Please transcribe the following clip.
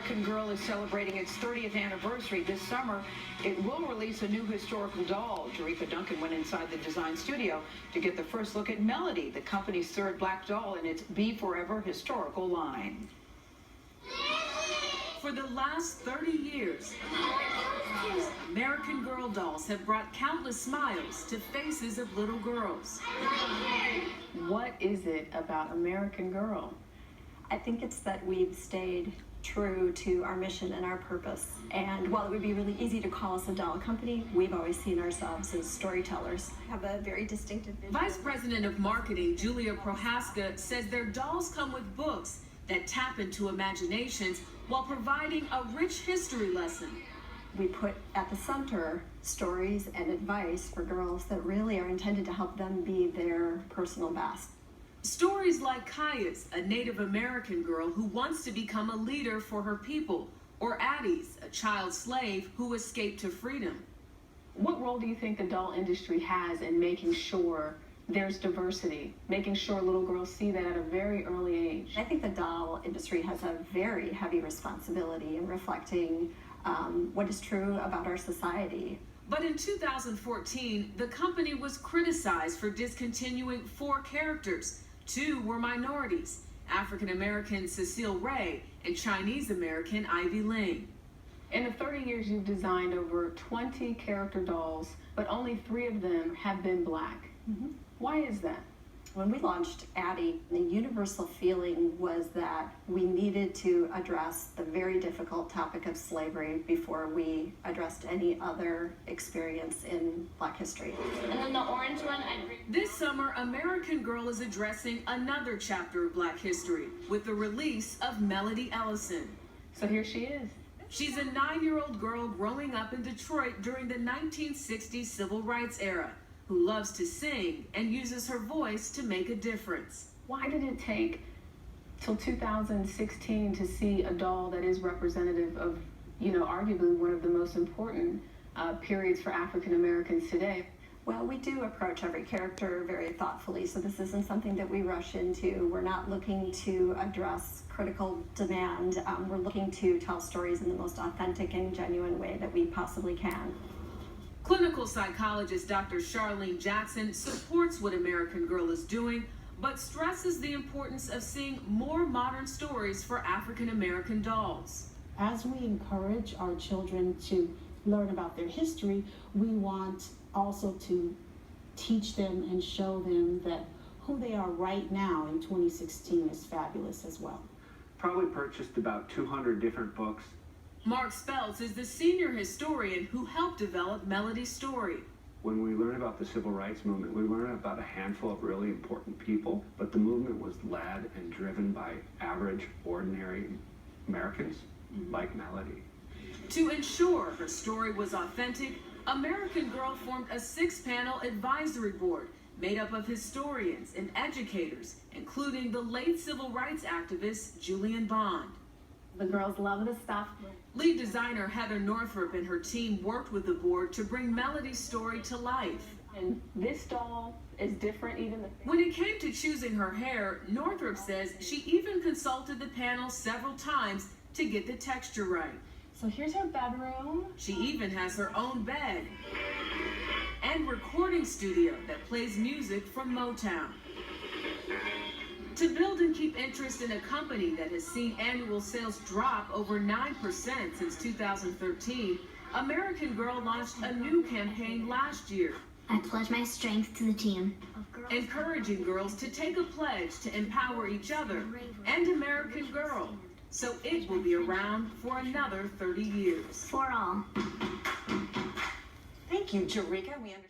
American Girl is celebrating its 30th anniversary this summer. It will release a new historical doll. Jerika Duncan went inside the design studio to get the first look at Melody, the company's third black doll in its Be Forever historical line. For the last 30 years, American Girl dolls have brought countless smiles to faces of little girls. What is it about American Girl? I think it's that we've stayed true to our mission and our purpose. And while it would be really easy to call us a doll company, we've always seen ourselves as storytellers. We have a very distinctive vision. Vice President of Marketing Julia Prohaska says their dolls come with books that tap into imaginations while providing a rich history lesson. We put at the center stories and advice for girls that really are intended to help them be their personal best. Stories like Kaya's, a Native American girl who wants to become a leader for her people, or Addie's, a child slave who escaped to freedom. What role do you think the doll industry has in making sure there's diversity, making sure little girls see that at a very early age? I think the doll industry has a very heavy responsibility in reflecting what is true about our society. But in 2014, the company was criticized for discontinuing 4 characters. 2 were minorities, African-American Cecile Ray and Chinese-American Ivy Ling. In the 30 years, you've designed over 20 character dolls, but only 3 of them have been black. Why is that? When we launched Addie, the universal feeling was that we needed to address the very difficult topic of slavery before we addressed any other experience in Black history. And then the orange one, This summer, American Girl is addressing another chapter of Black history with the release of Melody Ellison. So here she is. She's a 9-year-old girl growing up in Detroit during the 1960s civil rights era, who loves to sing and uses her voice to make a difference. Why did it take till 2016 to see a doll that is representative of, arguably one of the most important periods for African Americans today? Well, we do approach every character very thoughtfully, so this isn't something that we rush into. We're not looking to address critical demand. We're looking to tell stories in the most authentic and genuine way that we possibly can. Clinical psychologist Dr. Charlene Jackson supports what American Girl is doing, but stresses the importance of seeing more modern stories for African American dolls. As we encourage our children to learn about their history, we want also to teach them and show them that who they are right now in 2016 is fabulous as well. Probably purchased about 200 different books. Mark Speltz is the senior historian who helped develop Melody's story. When we learn about the civil rights movement, we learn about a handful of really important people, but the movement was led and driven by average, ordinary Americans like Melody. To ensure her story was authentic, American Girl formed a 6-panel advisory board made up of historians and educators, including the late civil rights activist Julian Bond. The girls love this stuff. Lead designer Heather Northrup and her team worked with the board to bring Melody's story to life. And this doll is different even. When it came to choosing her hair, Northrup says she even consulted the panel several times to get the texture right. So here's her bedroom. She even has her own bed and recording studio that plays music from Motown. To build and keep interest in a company that has seen annual sales drop over 9% since 2013, American Girl launched a new campaign last year. I pledge my strength to the team. Encouraging girls to take a pledge to empower each other and American Girl, so it will be around for another 30 years. For all. Thank you, Jerika. We understand.